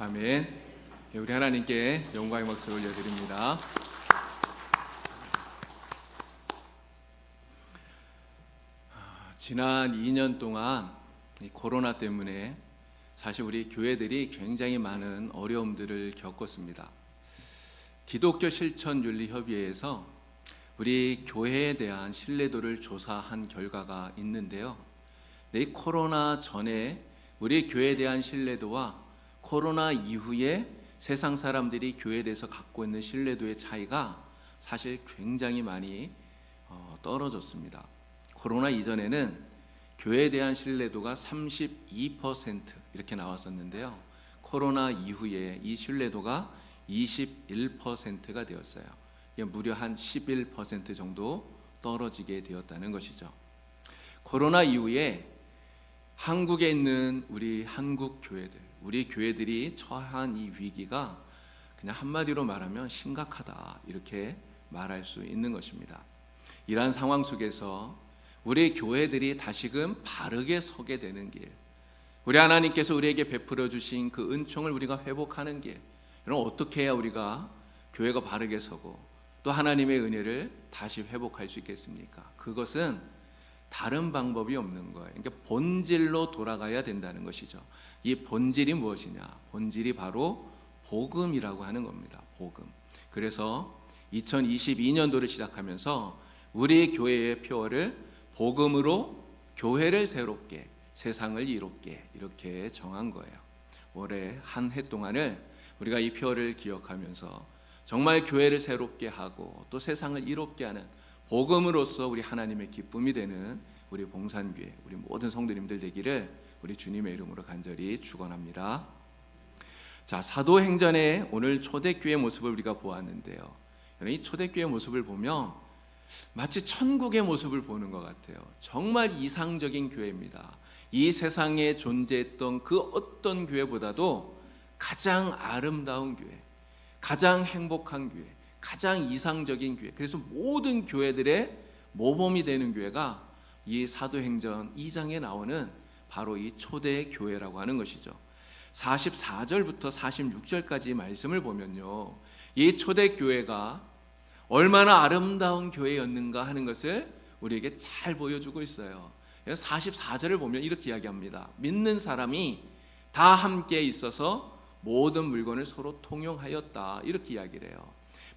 아멘. 우리 하나님께 영광의 박수 올려드립니다. 지난 2년 동안 이 코로나 때문에 사실 우리 교회들이 굉장히 많은 어려움들을 겪었습니다. 기독교 실천윤리협의회에서 우리 교회에 대한 신뢰도를 조사한 결과가 있는데요. 이 코로나 전에 우리 교회에 대한 신뢰도와 코로나 이후에 세상 사람들이 교회에 대해서 갖고 있는 신뢰도의 차이가 사실 굉장히 많이 떨어졌습니다. 코로나 이전에는 교회에 대한 신뢰도가 32% 이렇게 나왔었는데요. 코로나 이후에 이 신뢰도가 21%가 되었어요. 이게 무려 한 11% 정도 떨어지게 되었다는 것이죠. 코로나 이후에 한국에 있는 우리 한국 교회들, 우리 교회들이 처한 이 위기가 그냥 한마디로 말하면 심각하다 이렇게 말할 수 있는 것입니다. 이러한 상황 속에서 우리 교회들이 다시금 바르게 서게 되는 길, 우리 하나님께서 우리에게 베풀어 주신 그 은총을 우리가 회복하는 길, 이런 어떻게 해야 우리가 교회가 바르게 서고 또 하나님의 은혜를 다시 회복할 수 있겠습니까? 그것은 다른 방법이 없는 거예요. 그러니까 본질로 돌아가야 된다는 것이죠. 이 본질이 무엇이냐? 본질이 바로 복음이라고 하는 겁니다. 복음. 그래서 2022년도를 시작하면서 우리 교회의 표어를 복음으로 교회를 새롭게, 세상을 이롭게 이렇게 정한 거예요. 올해 한 해 동안을 우리가 이 표어를 기억하면서 정말 교회를 새롭게 하고 또 세상을 이롭게 하는 복음으로서 우리 하나님의 기쁨이 되는 우리 봉산교회, 우리 모든 성도님들 되기를 우리 주님의 이름으로 간절히 축원합니다. 자, 사도행전의 오늘 초대교회 모습을 우리가 보았는데요. 이 초대교회 모습을 보면 마치 천국의 모습을 보는 것 같아요. 정말 이상적인 교회입니다. 이 세상에 존재했던 그 어떤 교회보다도 가장 아름다운 교회, 가장 행복한 교회, 가장 이상적인 교회. 그래서 모든 교회들의 모범이 되는 교회가 이 사도행전 2장에 나오는 바로 이 초대교회라고 하는 것이죠. 44절부터 46절까지 말씀을 보면요, 이 초대교회가 얼마나 아름다운 교회였는가 하는 것을 우리에게 잘 보여주고 있어요. 44절을 보면 이렇게 이야기합니다. 믿는 사람이 다 함께 있어서 모든 물건을 서로 통용하였다 이렇게 이야기를 해요.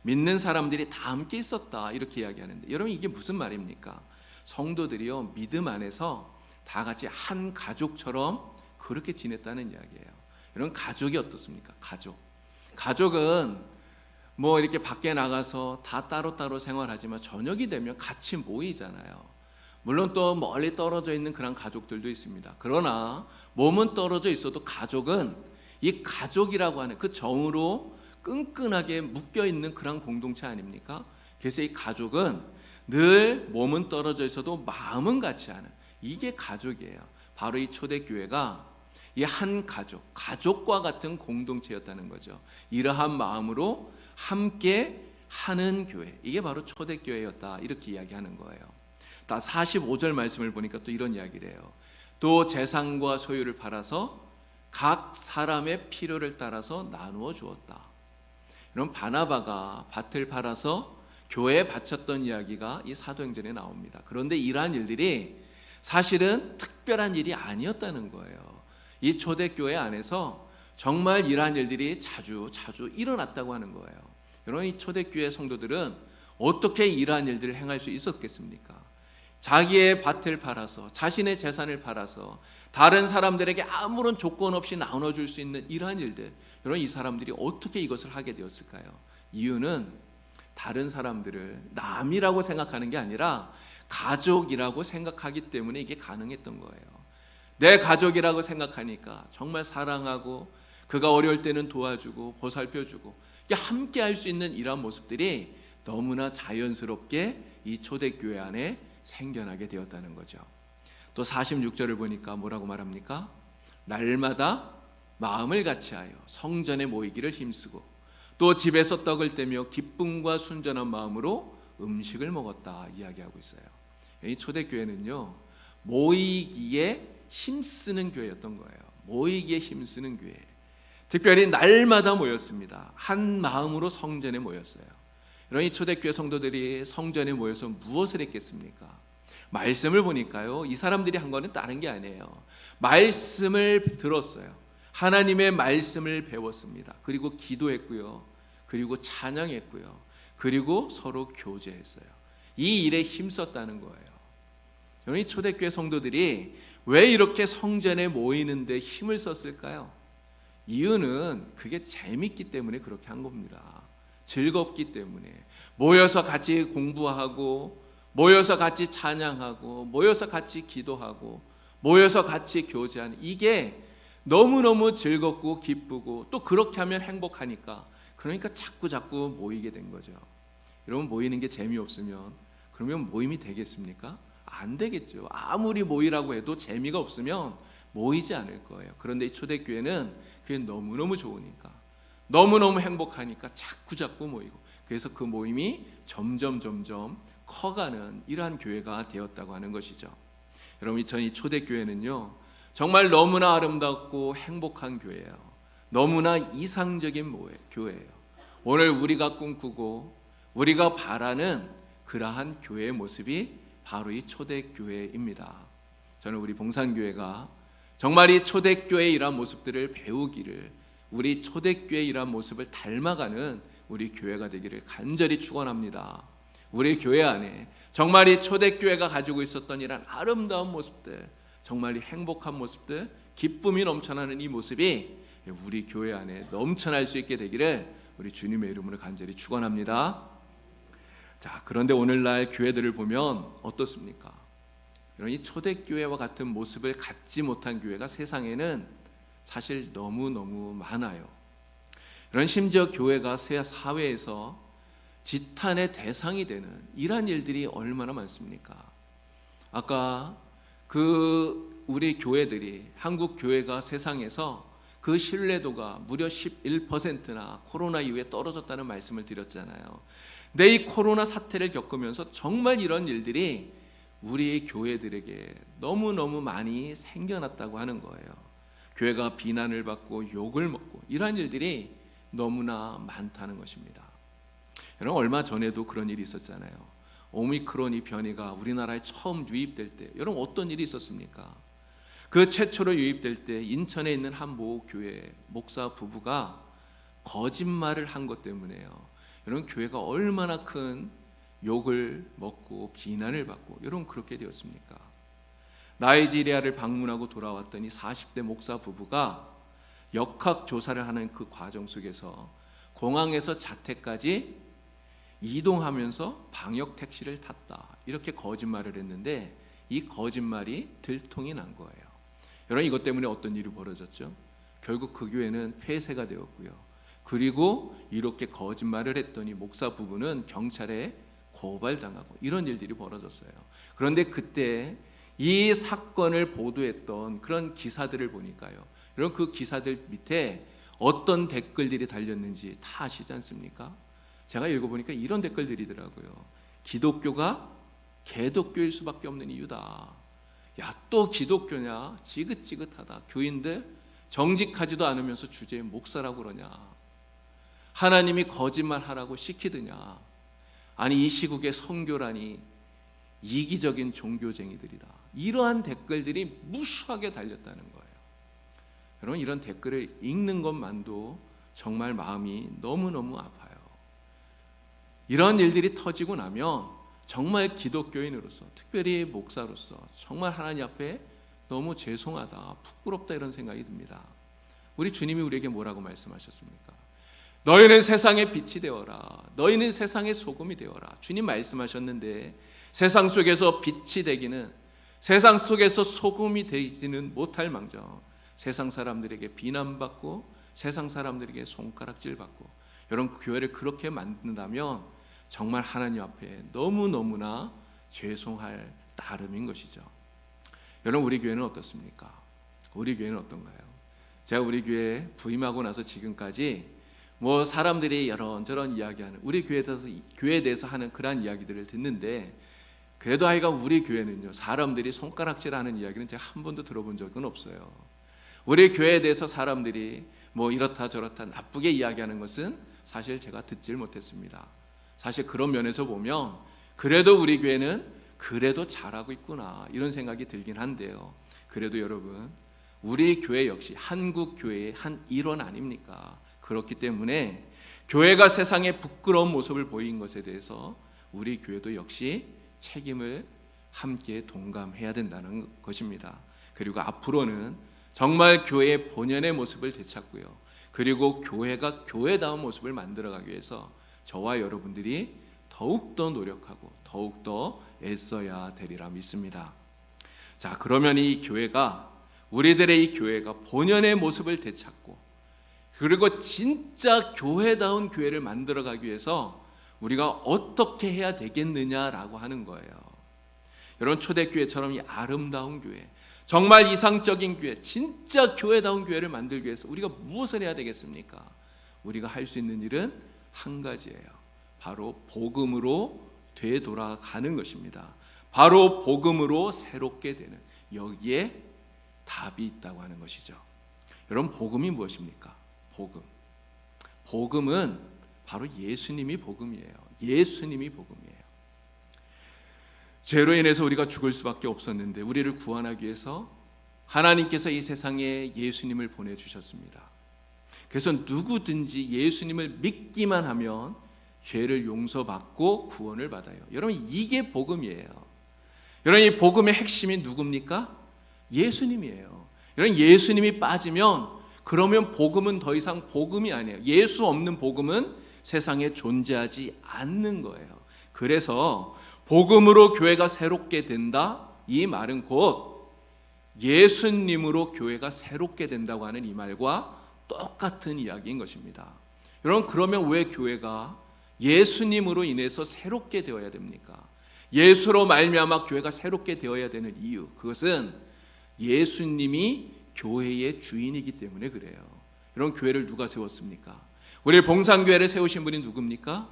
믿는 사람들이 다 함께 있었다 이렇게 이야기하는데, 여러분 이게 무슨 말입니까? 성도들이요, 믿음 안에서 다 같이 한 가족처럼 그렇게 지냈다는 이야기예요. 여러분 가족이 어떻습니까? 가족은 뭐 이렇게 밖에 나가서 다 따로따로 생활하지만 저녁이 되면 같이 모이잖아요. 물론 또 멀리 떨어져 있는 그런 가족들도 있습니다. 그러나 몸은 떨어져 있어도 가족은 이 가족이라고 하는 그 정으로 끈끈하게 묶여 있는 그런 공동체 아닙니까? 그래서 이 가족은 늘 몸은 떨어져 있어도 마음은 같이 하는, 이게 가족이에요. 바로 이 초대교회가 이 한 가족과 같은 공동체였다는 거죠. 이러한 마음으로 함께 하는 교회, 이게 바로 초대교회였다 이렇게 이야기하는 거예요. 45절 말씀을 보니까 또 이런 이야기를 해요. 또 재산과 소유를 팔아서 각 사람의 필요를 따라서 나누어 주었다. 이런 바나바가 밭을 팔아서 교회에 바쳤던 이야기가 이 사도행전에 나옵니다. 그런데 이러한 일들이 사실은 특별한 일이 아니었다는 거예요. 이 초대교회 안에서 정말 이러한 일들이 자주 일어났다고 하는 거예요. 여러분, 이 초대교회 성도들은 어떻게 이러한 일들을 행할 수 있었겠습니까? 자기의 밭을 팔아서, 자신의 재산을 팔아서 다른 사람들에게 아무런 조건 없이 나눠줄 수 있는 이러한 일들, 여러분 이 사람들이 어떻게 이것을 하게 되었을까요? 이유는 다른 사람들을 남이라고 생각하는 게 아니라 가족이라고 생각하기 때문에 이게 가능했던 거예요. 내 가족이라고 생각하니까 정말 사랑하고 그가 어려울 때는 도와주고 보살펴주고 함께 할 수 있는 이러한 모습들이 너무나 자연스럽게 이 초대교회 안에 생겨나게 되었다는 거죠. 또 46절을 보니까 뭐라고 말합니까? 날마다 마음을 같이하여 성전에 모이기를 힘쓰고 또 집에서 떡을 떼며 기쁨과 순전한 마음으로 음식을 먹었다 이야기하고 있어요. 이 초대교회는요, 모이기에 힘쓰는 교회였던 거예요. 모이기에 힘쓰는 교회. 특별히 날마다 모였습니다. 한 마음으로 성전에 모였어요. 여러분, 이 초대교회 성도들이 성전에 모여서 무엇을 했겠습니까? 말씀을 보니까요, 이 사람들이 한 거는 다른 게 아니에요. 말씀을 들었어요. 하나님의 말씀을 배웠습니다. 그리고 기도했고요. 그리고 찬양했고요. 그리고 서로 교제했어요. 이 일에 힘썼다는 거예요. 여러분, 이 초대교회 성도들이 왜 이렇게 성전에 모이는데 힘을 썼을까요? 이유는 그게 재밌기 때문에 그렇게 한 겁니다. 즐겁기 때문에. 모여서 같이 공부하고, 모여서 같이 찬양하고, 모여서 같이 기도하고, 모여서 같이 교제하는, 이게 너무너무 즐겁고 기쁘고, 또 그렇게 하면 행복하니까, 그러니까 자꾸 모이게 된 거죠. 여러분, 모이는 게 재미없으면 그러면 모임이 되겠습니까? 안 되겠죠. 아무리 모이라고 해도 재미가 없으면 모이지 않을 거예요. 그런데 이 초대교회는 그게 너무너무 좋으니까, 너무너무 행복하니까 자꾸 모이고, 그래서 그 모임이 점점 커가는 이러한 교회가 되었다고 하는 것이죠. 여러분, 이 초대교회는요, 정말 너무나 아름답고 행복한 교회예요. 너무나 이상적인 교회예요. 오늘 우리가 꿈꾸고 우리가 바라는 그러한 교회의 모습이 바로 이 초대교회입니다. 저는 우리 봉산교회가 정말 이 초대교회의 이러한 모습들을 배우기를, 우리 초대교회의 이러한 모습을 닮아가는 우리 교회가 되기를 간절히 축원합니다. 우리 교회 안에 정말 이 초대교회가 가지고 있었던 이런 아름다운 모습들, 정말 이 행복한 모습들, 기쁨이 넘쳐나는 이 모습이 우리 교회 안에 넘쳐날 수 있게 되기를 우리 주님의 이름으로 간절히 축원합니다. 자, 그런데 오늘날 교회들을 보면 어떻습니까? 이런 이 초대교회와 같은 모습을 갖지 못한 교회가 세상에는 사실 너무너무 많아요. 이런 심지어 교회가 사회에서 지탄의 대상이 되는 이러한 일들이 얼마나 많습니까? 아까 우리 교회들이, 한국 교회가 세상에서 그 신뢰도가 무려 11%나 코로나 이후에 떨어졌다는 말씀을 드렸잖아요. 근데 이 코로나 사태를 겪으면서 정말 이런 일들이 우리 교회들에게 너무너무 많이 생겨났다고 하는 거예요. 교회가 비난을 받고 욕을 먹고 이러한 일들이 너무나 많다는 것입니다. 여러분, 얼마 전에도 그런 일이 있었잖아요. 오미크론 이 변이가 우리나라에 처음 유입될 때, 여러분 어떤 일이 있었습니까? 그 최초로 유입될 때 인천에 있는 한 모교회 목사 부부가 거짓말을 한 것 때문에요. 여러분, 교회가 얼마나 큰 욕을 먹고 비난을 받고 여러분 그렇게 되었습니까? 나이지리아를 방문하고 돌아왔더니 40대 목사 부부가 역학조사를 하는 그 과정 속에서 공항에서 자택까지 이동하면서 방역 택시를 탔다, 이렇게 거짓말을 했는데 이 거짓말이 들통이 난 거예요. 여러분, 이것 때문에 어떤 일이 벌어졌죠? 결국 그 교회는 폐쇄가 되었고요. 그리고 이렇게 거짓말을 했더니 목사 부부는 경찰에 고발당하고 이런 일들이 벌어졌어요. 그런데 그때 이 사건을 보도했던 그런 기사들을 보니까요, 여러분 그 기사들 밑에 어떤 댓글들이 달렸는지 다 아시지 않습니까? 제가 읽어보니까 이런 댓글들이더라고요. 기독교가 개독교일 수밖에 없는 이유다. 야, 또 기독교냐? 지긋지긋하다. 교인들 정직하지도 않으면서 주제에 목사라고 그러냐? 하나님이 거짓말하라고 시키드냐? 아니, 이 시국의 선교라니 이기적인 종교쟁이들이다. 이러한 댓글들이 무수하게 달렸다는 거예요. 여러분, 이런 댓글을 읽는 것만도 정말 마음이 너무너무 아파요. 이런 일들이 터지고 나면 정말 기독교인으로서, 특별히 목사로서 정말 하나님 앞에 너무 죄송하다, 부끄럽다 이런 생각이 듭니다. 우리 주님이 우리에게 뭐라고 말씀하셨습니까? 너희는 세상의 빛이 되어라. 너희는 세상의 소금이 되어라. 주님 말씀하셨는데 세상 속에서 빛이 되기는, 세상 속에서 소금이 되지는 못할 망정 세상 사람들에게 비난받고 세상 사람들에게 손가락질 받고, 여러분 그 교회를 그렇게 만든다면 정말 하나님 앞에 너무너무나 죄송할 따름인 것이죠. 여러분, 우리 교회는 어떻습니까? 우리 교회는 어떤가요? 제가 우리 교회 부임하고 나서 지금까지 사람들이 이런저런 이야기하는, 우리 교회에 대해서 하는 그러한 이야기들을 듣는데, 그래도 하여간 우리 교회는요, 사람들이 손가락질하는 이야기는 제가 한 번도 들어본 적은 없어요. 우리 교회에 대해서 사람들이 뭐 이렇다 저렇다 나쁘게 이야기하는 것은 사실 제가 듣질 못했습니다. 사실 그런 면에서 보면 그래도 우리 교회는 그래도 잘하고 있구나 이런 생각이 들긴 한데요. 그래도 여러분, 우리 교회 역시 한국 교회의 한 일원 아닙니까? 그렇기 때문에 교회가 세상에 부끄러운 모습을 보인 것에 대해서 우리 교회도 역시 책임을 함께 동감해야 된다는 것입니다. 그리고 앞으로는 정말 교회의 본연의 모습을 되찾고요. 그리고 교회가 교회다운 모습을 만들어가기 위해서 저와 여러분들이 더욱더 노력하고 더욱더 애써야 되리라 믿습니다. 자, 그러면 이 교회가, 우리들의 이 교회가 본연의 모습을 되찾고 그리고 진짜 교회다운 교회를 만들어가기 위해서 우리가 어떻게 해야 되겠느냐라고 하는 거예요. 여러분, 초대교회처럼 이 아름다운 교회, 정말 이상적인 교회, 진짜 교회다운 교회를 만들기 위해서 우리가 무엇을 해야 되겠습니까? 우리가 할 수 있는 일은 한 가지예요. 바로 복음으로 되돌아가는 것입니다. 바로 복음으로 새롭게 되는, 여기에 답이 있다고 하는 것이죠. 여러분, 복음이 무엇입니까? 복음은 바로 예수님이 복음이에요. 예수님이 복음이에요. 죄로 인해서 우리가 죽을 수밖에 없었는데 우리를 구원하기 위해서 하나님께서 이 세상에 예수님을 보내주셨습니다. 그래서 누구든지 예수님을 믿기만 하면 죄를 용서받고 구원을 받아요. 여러분, 이게 복음이에요. 여러분, 이 복음의 핵심이 누굽니까? 예수님이에요. 여러분, 예수님이 빠지면 그러면 복음은 더 이상 복음이 아니에요. 예수 없는 복음은 세상에 존재하지 않는 거예요. 그래서 복음으로 교회가 새롭게 된다, 이 말은 곧 예수님으로 교회가 새롭게 된다고 하는 이 말과 똑같은 이야기인 것입니다. 여러분, 그러면 왜 교회가 예수님으로 인해서 새롭게 되어야 됩니까? 예수로 말미암아 교회가 새롭게 되어야 되는 이유, 그것은 예수님이 교회의 주인이기 때문에 그래요. 여러분, 교회를 누가 세웠습니까? 우리 봉산교회를 세우신 분이 누굽니까?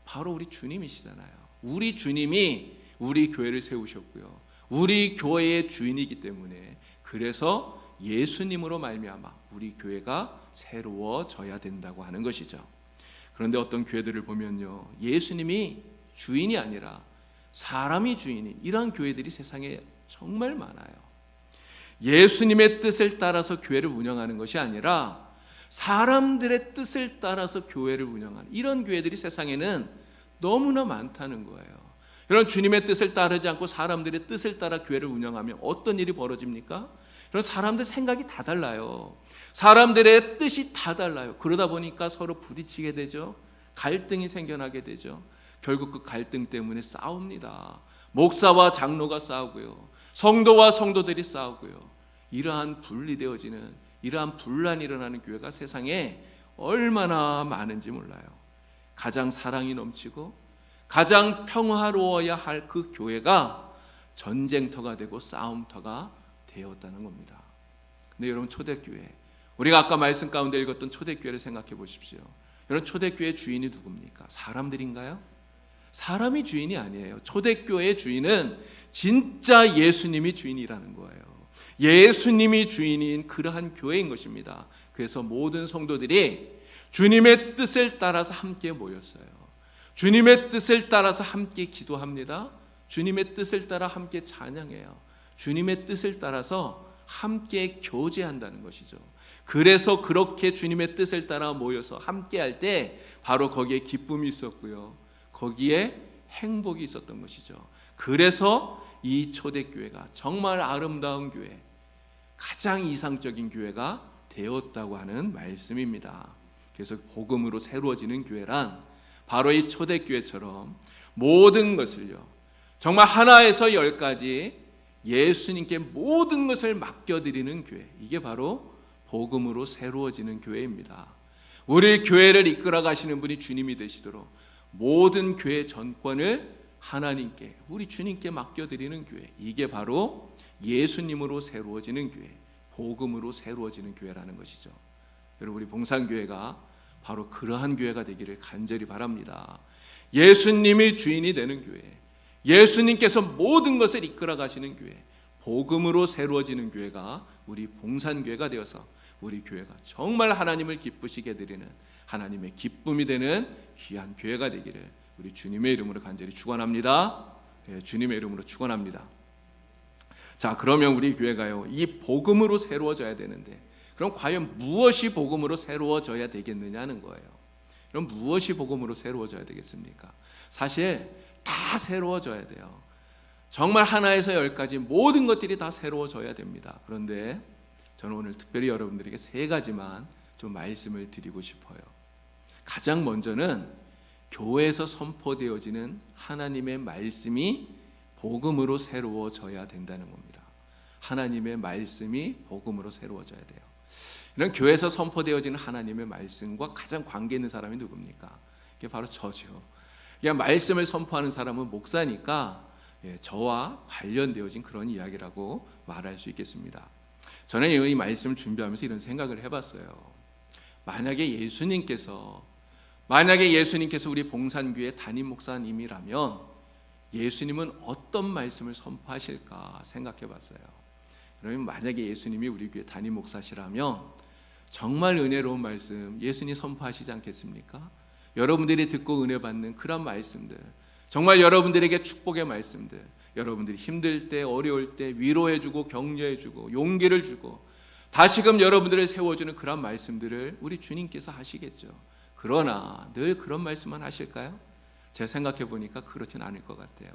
바로 우리 주님이시잖아요. 우리 주님이 우리 교회를 세우셨고요. 우리 교회의 주인이기 때문에, 그래서 예수님으로 말미암아 우리 교회가 새로워져야 된다고 하는 것이죠. 그런데 어떤 교회들을 보면요, 예수님이 주인이 아니라 사람이 주인인 이러한 교회들이 세상에 정말 많아요. 예수님의 뜻을 따라서 교회를 운영하는 것이 아니라 사람들의 뜻을 따라서 교회를 운영하는 이런 교회들이 세상에는 너무나 많다는 거예요. 여러분, 주님의 뜻을 따르지 않고 사람들의 뜻을 따라 교회를 운영하면 어떤 일이 벌어집니까? 여러분, 사람들 생각이 다 달라요. 사람들의 뜻이 다 달라요. 그러다 보니까 서로 부딪히게 되죠. 갈등이 생겨나게 되죠. 결국 그 갈등 때문에 싸웁니다. 목사와 장로가 싸우고요. 성도와 성도들이 싸우고요. 이러한 분리되어지는, 이러한 분란이 일어나는 교회가 세상에 얼마나 많은지 몰라요. 가장 사랑이 넘치고 가장 평화로워야 할 그 교회가 전쟁터가 되고 싸움터가 되었다는 겁니다. 근데 여러분, 초대교회, 우리가 아까 말씀 가운데 읽었던 초대교회를 생각해 보십시오. 여러분, 초대교회 주인이 누굽니까? 사람들인가요? 사람이 주인이 아니에요. 초대교회의 주인은 진짜 예수님이 주인이라는 거예요. 예수님이 주인인 그러한 교회인 것입니다. 그래서 모든 성도들이 주님의 뜻을 따라서 함께 모였어요. 주님의 뜻을 따라서 함께 기도합니다. 주님의 뜻을 따라 함께 찬양해요. 주님의 뜻을 따라서 함께 교제한다는 것이죠. 그래서 그렇게 주님의 뜻을 따라 모여서 함께 할 때 바로 거기에 기쁨이 있었고요. 거기에 행복이 있었던 것이죠. 그래서 이 초대교회가 정말 아름다운 교회, 가장 이상적인 교회가 되었다고 하는 말씀입니다. 그래서 복음으로 새로워지는 교회란 바로 이 초대교회처럼 모든 것을요, 정말 하나에서 10까지 예수님께 모든 것을 맡겨드리는 교회, 이게 바로 복음으로 새로워지는 교회입니다. 우리 교회를 이끌어 가시는 분이 주님이 되시도록 모든 교회 전권을 하나님께, 우리 주님께 맡겨드리는 교회, 이게 바로 예수님으로 새로워지는 교회, 복음으로 새로워지는 교회라는 것이죠. 여러분, 우리 봉산교회가 바로 그러한 교회가 되기를 간절히 바랍니다. 예수님이 주인이 되는 교회, 예수님께서 모든 것을 이끌어 가시는 교회, 복음으로 새로워지는 교회가 우리 봉산교회가 되어서 우리 교회가 정말 하나님을 기쁘시게 드리는 하나님의 기쁨이 되는 귀한 교회가 되기를 우리 주님의 이름으로 간절히 축원합니다. 주님의 이름으로 축원합니다. 자, 그러면 우리 교회가요, 이 복음으로 새로워져야 되는데, 그럼 과연 무엇이 복음으로 새로워져야 되겠느냐는 거예요. 그럼 무엇이 복음으로 새로워져야 되겠습니까? 사실 다 새로워져야 돼요. 정말 하나에서 열까지 모든 것들이 다 새로워져야 됩니다. 그런데 저는 오늘 특별히 여러분들에게 세 가지만 좀 말씀을 드리고 싶어요. 가장 먼저는 교회에서 선포되어지는 하나님의 말씀이 복음으로 새로워져야 된다는 겁니다. 하나님의 말씀이 복음으로 새로워져야 돼요. 이런 교회에서 선포되어지는 하나님의 말씀과 가장 관계 있는 사람이 누굽니까? 이게 바로 저죠. 그냥 말씀을 선포하는 사람은 목사니까 저와 관련되어진 그런 이야기라고 말할 수 있겠습니다. 저는 이 말씀을 준비하면서 이런 생각을 해봤어요. 만약에 예수님께서 우리 봉산교회 담임 목사님이라면 예수님은 어떤 말씀을 선포하실까 생각해봤어요. 그러면 만약에 예수님이 우리 교회 담임 목사시라면 정말 은혜로운 말씀 예수님 선포하시지 않겠습니까? 여러분들이 듣고 은혜 받는 그런 말씀들, 정말 여러분들에게 축복의 말씀들, 여러분들이 힘들 때, 어려울 때 위로해주고 격려해주고 용기를 주고 다시금 여러분들을 세워주는 그런 말씀들을 우리 주님께서 하시겠죠. 그러나 늘 그런 말씀만 하실까요? 제가 생각해 보니까 그렇진 않을 것 같아요.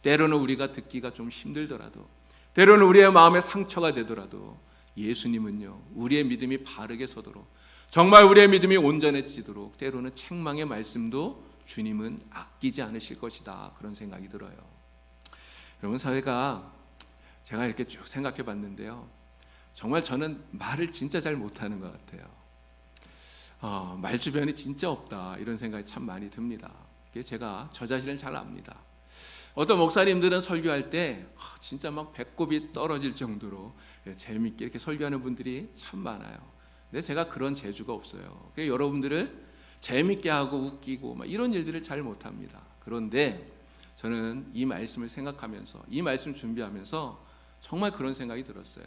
때로는 우리가 듣기가 좀 힘들더라도, 때로는 우리의 마음에 상처가 되더라도 예수님은요, 우리의 믿음이 바르게 서도록, 정말 우리의 믿음이 온전해지도록 때로는 책망의 말씀도 주님은 아끼지 않으실 것이다, 그런 생각이 들어요. 여러분, 제가 이렇게 쭉 생각해 봤는데요, 정말 저는 말을 진짜 잘 못하는 것 같아요. 말 주변이 진짜 없다, 이런 생각이 참 많이 듭니다. 제가 저 자신을 잘 압니다. 어떤 목사님들은 설교할 때 진짜 막 배꼽이 떨어질 정도로 재미있게 이렇게 설교하는 분들이 참 많아요. 근데 제가 그런 재주가 없어요. 여러분들을 재미있게 하고 웃기고 막 이런 일들을 잘 못합니다. 그런데 저는 이 말씀을 생각하면서, 이 말씀 준비하면서 정말 그런 생각이 들었어요.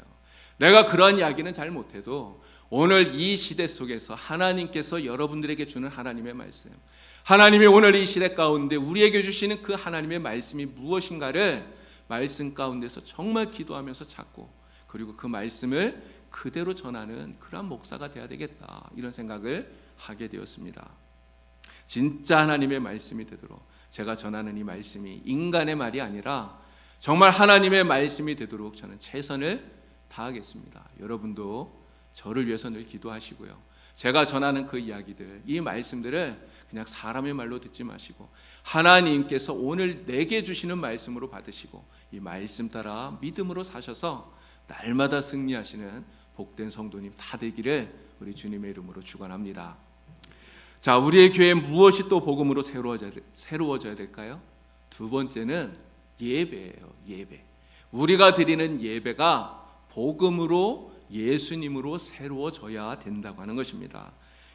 내가 그런 이야기는 잘 못해도 오늘 이 시대 속에서 하나님께서 여러분들에게 주는 하나님의 말씀, 하나님이 오늘 이 시대 가운데 우리에게 주시는 그 하나님의 말씀이 무엇인가를 말씀 가운데서 정말 기도하면서 찾고, 그리고 그 말씀을 그대로 전하는 그런 목사가 돼야 되겠다, 이런 생각을 하게 되었습니다. 진짜 하나님의 말씀이 되도록 제가 전하는 이 말씀이 인간의 말이 아니라 정말 하나님의 말씀이 되도록 저는 최선을 다하겠습니다. 여러분도 저를 위해서 늘 기도하시고요. 제가 전하는 그 이야기들, 이 말씀들을 그냥 사람의 말로 듣지 마시고 하나님께서 오늘 내게 주시는 말씀으로 받으시고 이 말씀 따라 믿음으로 사셔서 날마다 승리하시는 복된 성도님 다 되기를 우리 주님의 이름으로 축원합니다. 자, 우리의 교회에 무엇이 또 복음으로 새로워져야 될까요? 두 번째는 예배예요. 예배. 우리가 드리는 예배가 복음으로, 예수님으로 새로워져야 된다고 하는 것입니다.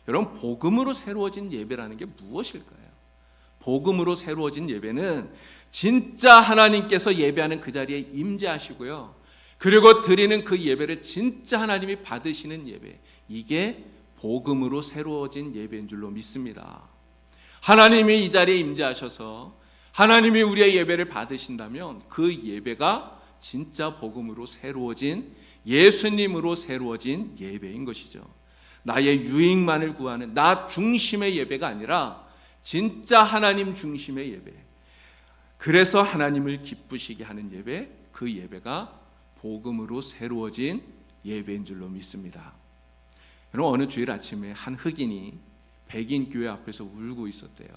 여러분, 복음으로 새로워진 예배라는 게 무엇일까요? 복음으로 새로워진 예배는 진짜 하나님께서 예배하는 그 자리에 임재하시고요, 그리고 드리는 그 예배를 진짜 하나님이 받으시는 예배, 이게 복음으로 새로워진 예배인 줄로 믿습니다. 하나님이 이 자리에 임재하셔서 하나님이 우리의 예배를 받으신다면 그 예배가 진짜 복음으로 새로워진, 예수님으로 새로워진 예배인 것이죠. 나의 유익만을 구하는 나 중심의 예배가 아니라 진짜 하나님 중심의 예배, 그래서 하나님을 기쁘시게 하는 예배, 그 예배가 복음으로 새로워진 예배인 줄로 믿습니다. 여러분, 어느 주일 아침에 한 흑인이 백인 교회 앞에서 울고 있었대요.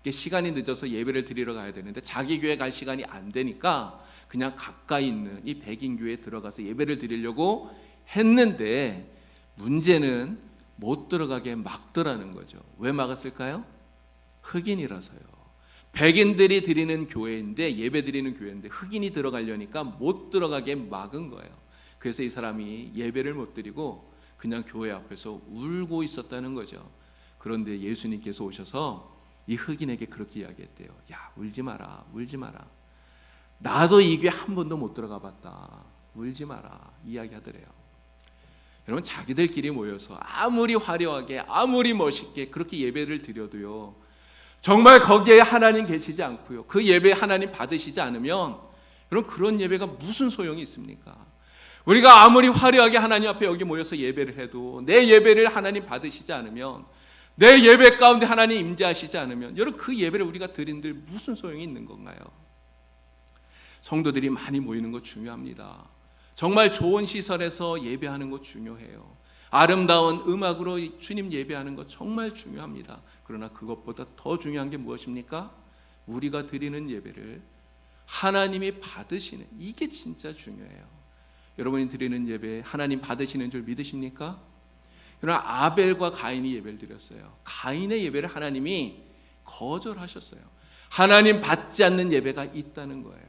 시간이 늦어서 예배를 드리러 가야 되는데 자기 교회 갈 시간이 안 되니까 그냥 가까이 있는 이 백인 교회에 들어가서 예배를 드리려고 했는데 문제는 못 들어가게 막더라는 거죠. 왜 막았을까요? 흑인이라서요. 백인들이 드리는 교회인데, 예배 드리는 교회인데 흑인이 들어가려니까 못 들어가게 막은 거예요. 그래서 이 사람이 예배를 못 드리고 그냥 교회 앞에서 울고 있었다는 거죠. 그런데 예수님께서 오셔서 이 흑인에게 그렇게 이야기했대요. 야, 울지 마라, 울지 마라. 나도 이 교회 한 번도 못 들어가 봤다. 울지 마라, 이야기하더래요. 여러분, 자기들끼리 모여서 아무리 화려하게 아무리 멋있게 그렇게 예배를 드려도요, 정말 거기에 하나님 계시지 않고요, 그 예배 하나님 받으시지 않으면 여러분, 그런 예배가 무슨 소용이 있습니까? 우리가 아무리 화려하게 하나님 앞에 여기 모여서 예배를 해도 내 예배를 하나님 받으시지 않으면, 내 예배 가운데 하나님 임재하시지 않으면 여러분, 그 예배를 우리가 드린들 무슨 소용이 있는 건가요? 성도들이 많이 모이는 거 중요합니다. 정말 좋은 시설에서 예배하는 거 중요해요. 아름다운 음악으로 주님 예배하는 거 정말 중요합니다. 그러나 그것보다 더 중요한 게 무엇입니까? 우리가 드리는 예배를 하나님이 받으시는, 이게 진짜 중요해요. 여러분이 드리는 예배 하나님 받으시는 줄 믿으십니까? 그러나 아벨과 가인이 예배를 드렸어요. 가인의 예배를 하나님이 거절하셨어요. 하나님 받지 않는 예배가 있다는 거예요.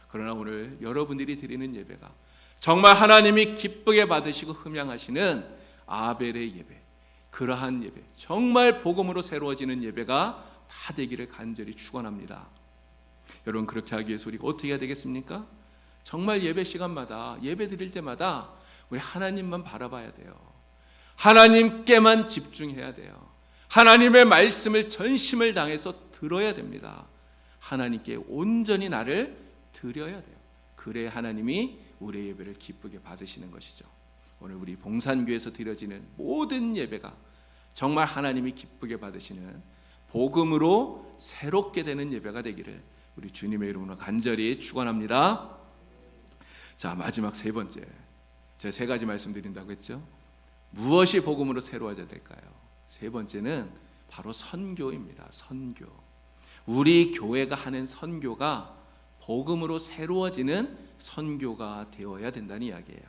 그러나 오늘 여러분들이 드리는 예배가 정말 하나님이 기쁘게 받으시고 흠양하시는 아벨의 예배, 그러한 예배, 정말 복음으로 새로워지는 예배가 다 되기를 간절히 축원합니다. 여러분, 그렇게 하기 위해서 우리가 어떻게 해야 되겠습니까? 정말 예배 시간마다, 예배 드릴 때마다 우리 하나님만 바라봐야 돼요. 하나님께만 집중해야 돼요. 하나님의 말씀을 전심을 다해서 들어야 됩니다. 하나님께 온전히 나를 드려야 돼요. 그래야 하나님이 우리의 예배를 기쁘게 받으시는 것이죠. 오늘 우리 봉산교에서 드려지는 모든 예배가 정말 하나님이 기쁘게 받으시는 복음으로 새롭게 되는 예배가 되기를 우리 주님의 이름으로 간절히 축원합니다. 자, 마지막 세 번째, 제가 세 가지 말씀드린다고 했죠. 무엇이 복음으로 새로워져야 될까요? 세 번째는 바로 선교입니다. 선교. 우리 교회가 하는 선교가 복음으로 새로워지는 선교가 되어야 된다는 이야기예요.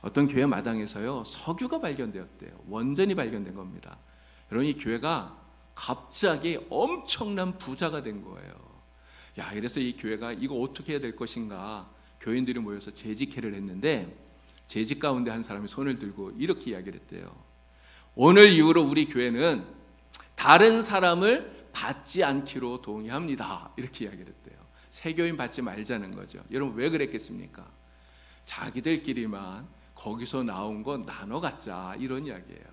어떤 교회 마당에서요, 석유가 발견되었대요. 원전이 발견된 겁니다. 여러분, 이 교회가 갑자기 엄청난 부자가 된 거예요. 야, 이래서 이 교회가 이거 어떻게 해야 될 것인가, 교인들이 모여서 재직회를 했는데 재직 가운데 한 사람이 손을 들고 이렇게 이야기를 했대요. 오늘 이후로 우리 교회는 다른 사람을 받지 않기로 동의합니다. 이렇게 이야기를 했대요. 세교인 받지 말자는 거죠. 여러분, 왜 그랬겠습니까? 자기들끼리만 거기서 나온 거 나눠 갖자, 이런 이야기예요.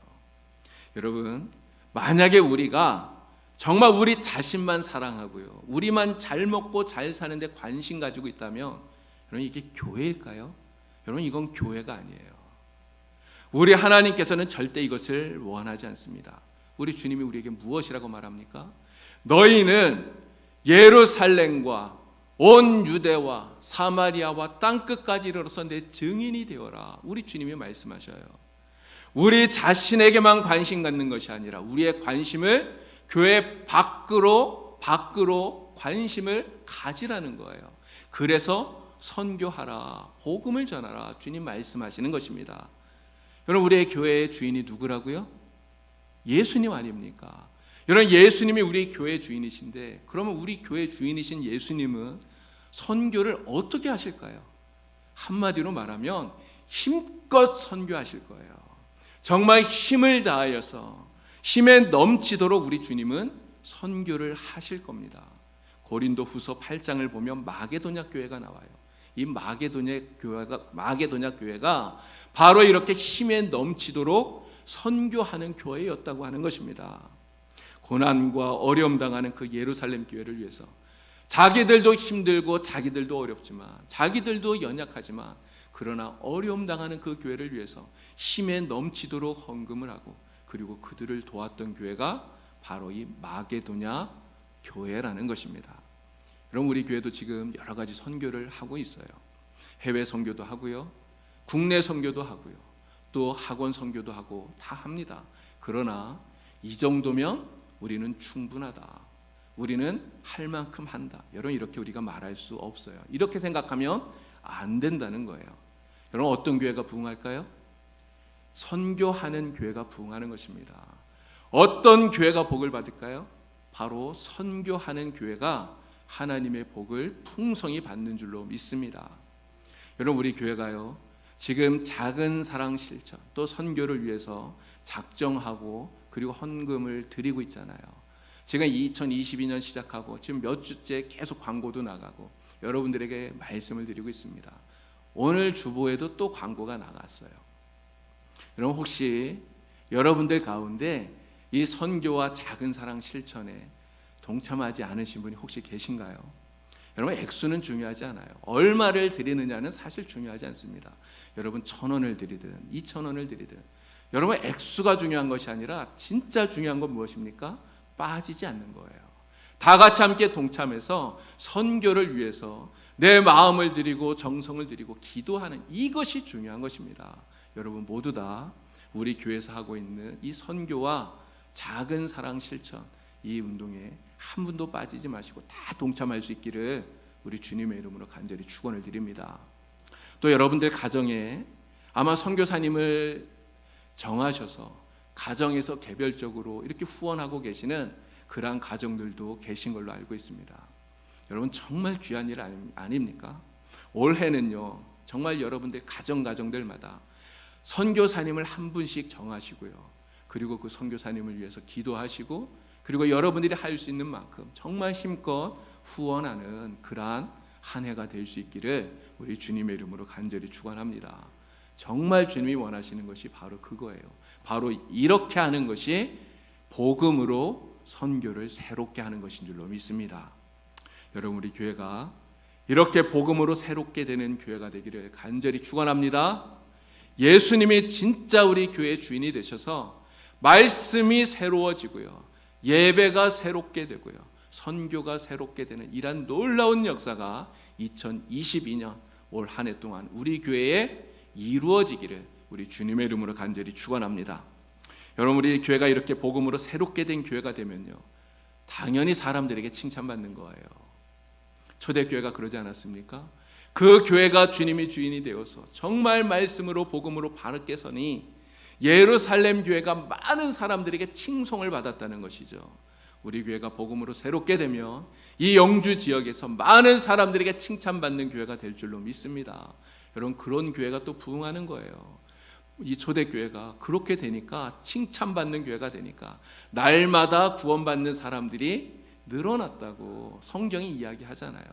여러분, 만약에 우리가 정말 우리 자신만 사랑하고요, 우리만 잘 먹고 잘 사는데 관심 가지고 있다면 여러분, 이게 교회일까요? 여러분, 이건 교회가 아니에요. 우리 하나님께서는 절대 이것을 원하지 않습니다. 우리 주님이 우리에게 무엇이라고 말합니까? 너희는 예루살렘과 온 유대와 사마리아와 땅끝까지 이르러서 내 증인이 되어라. 우리 주님이 말씀하셔요. 우리 자신에게만 관심 갖는 것이 아니라 우리의 관심을 교회 밖으로 관심을 가지라는 거예요. 그래서 선교하라, 복음을 전하라, 주님 말씀하시는 것입니다. 여러분, 우리의 교회의 주인이 누구라고요? 예수님 아닙니까? 여러분, 예수님이 우리 교회 주인이신데, 그러면 우리 교회 주인이신 예수님은 선교를 어떻게 하실까요? 한마디로 말하면 힘껏 선교하실 거예요. 정말 힘을 다하여서 힘에 넘치도록 우리 주님은 선교를 하실 겁니다. 고린도후서 8장을 보면 마게도냐 교회가 나와요. 이 마게도냐 교회가 바로 이렇게 힘에 넘치도록 선교하는 교회였다고 하는 것입니다. 고난과 어려움 당하는 그 예루살렘 교회를 위해서 자기들도 힘들고 자기들도 어렵지만, 자기들도 연약하지만, 그러나 어려움 당하는 그 교회를 위해서 힘에 넘치도록 헌금을 하고, 그리고 그들을 도왔던 교회가 바로 이 마게도냐 교회라는 것입니다. 그럼 우리 교회도 지금 여러 가지 선교를 하고 있어요. 해외 선교도 하고요, 국내 선교도 하고요, 또 학원 선교도 하고 다 합니다. 그러나 이 정도면 우리는 충분하다, 우리는 할 만큼 한다, 여러분, 이렇게 우리가 말할 수 없어요. 이렇게 생각하면 안 된다는 거예요. 여러분, 어떤 교회가 부흥할까요? 선교하는 교회가 부흥하는 것입니다. 어떤 교회가 복을 받을까요? 바로 선교하는 교회가 하나님의 복을 풍성히 받는 줄로 믿습니다. 여러분, 우리 교회가요, 지금 작은 사랑 실천 또 선교를 위해서 작정하고 그리고 헌금을 드리고 있잖아요. 지금 2022년 시작하고 지금 몇 주째 계속 광고도 나가고 여러분들에게 말씀을 드리고 있습니다. 오늘 주보에도 또 광고가 나갔어요. 여러분 혹시 여러분들 가운데 이 선교와 작은 사랑 실천에 동참하지 않으신 분이 혹시 계신가요? 여러분 액수는 중요하지 않아요. 얼마를 드리느냐는 사실 중요하지 않습니다. 여러분 1,000원을 드리든 2,000원을 드리든 여러분 액수가 중요한 것이 아니라 진짜 중요한 건 무엇입니까? 빠지지 않는 거예요. 다 같이 함께 동참해서 선교를 위해서 내 마음을 드리고 정성을 드리고 기도하는 이것이 중요한 것입니다. 여러분 모두 다 우리 교회에서 하고 있는 이 선교와 작은 사랑 실천 이 운동에 한 분도 빠지지 마시고 다 동참할 수 있기를 우리 주님의 이름으로 간절히 축원을 드립니다. 또 여러분들 가정에 아마 선교사님을 정하셔서 가정에서 개별적으로 이렇게 후원하고 계시는 그러한 가정들도 계신 걸로 알고 있습니다. 여러분 정말 귀한 일 아닙니까? 올해는요 정말 여러분들 가정들마다 선교사님을 한 분씩 정하시고요. 그리고 그 선교사님을 위해서 기도하시고 그리고 여러분들이 할 수 있는 만큼 정말 힘껏 후원하는 그러한 한 해가 될 수 있기를 우리 주님의 이름으로 간절히 축원합니다. 정말 주님이 원하시는 것이 바로 그거예요. 바로 이렇게 하는 것이 복음으로 선교를 새롭게 하는 것인 줄로 믿습니다. 여러분 우리 교회가 이렇게 복음으로 새롭게 되는 교회가 되기를 간절히 축원합니다. 예수님이 진짜 우리 교회의 주인이 되셔서 말씀이 새로워지고요. 예배가 새롭게 되고요. 선교가 새롭게 되는 이러한 놀라운 역사가 2022년 올 한 해 동안 우리 교회에 이루어지기를 우리 주님의 이름으로 간절히 축원합니다. 여러분 우리 교회가 이렇게 복음으로 새롭게 된 교회가 되면요. 당연히 사람들에게 칭찬받는 거예요. 초대교회가 그러지 않았습니까? 그 교회가 주님이 주인이 되어서 정말 말씀으로 복음으로 바르게 서니 예루살렘 교회가 많은 사람들에게 칭송을 받았다는 것이죠. 우리 교회가 복음으로 새롭게 되면 이 영주 지역에서 많은 사람들에게 칭찬받는 교회가 될 줄로 믿습니다. 여러분 그런 교회가 또 부흥하는 거예요. 이 초대교회가 그렇게 되니까 칭찬받는 교회가 되니까 날마다 구원받는 사람들이 늘어났다고 성경이 이야기하잖아요.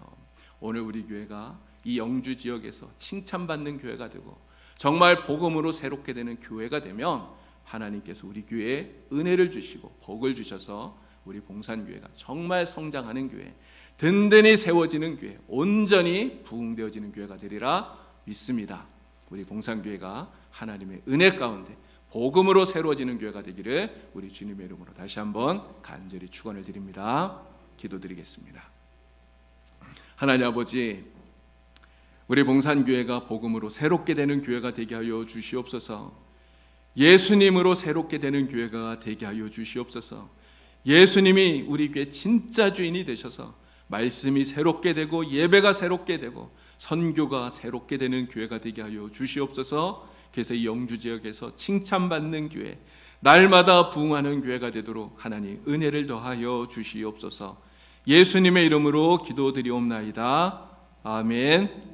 오늘 우리 교회가 이 영주 지역에서 칭찬받는 교회가 되고 정말 복음으로 새롭게 되는 교회가 되면 하나님께서 우리 교회에 은혜를 주시고 복을 주셔서 우리 봉산교회가 정말 성장하는 교회, 든든히 세워지는 교회, 온전히 부흥되어지는 교회가 되리라 믿습니다. 우리 봉산교회가 하나님의 은혜 가운데 복음으로 새로워지는 교회가 되기를 우리 주님의 이름으로 다시 한번 간절히 축원을 드립니다. 기도드리겠습니다. 하나님 아버지, 우리 봉산교회가 복음으로 새롭게 되는 교회가 되게 하여 주시옵소서. 예수님으로 새롭게 되는 교회가 되게 하여 주시옵소서. 예수님이 우리 교회 진짜 주인이 되셔서 말씀이 새롭게 되고 예배가 새롭게 되고 선교가 새롭게 되는 교회가 되게 하여 주시옵소서. 그래서 이 영주 지역에서 칭찬받는 교회, 날마다 부흥하는 교회가 되도록 하나님 은혜를 더하여 주시옵소서. 예수님의 이름으로 기도드리옵나이다. 아멘.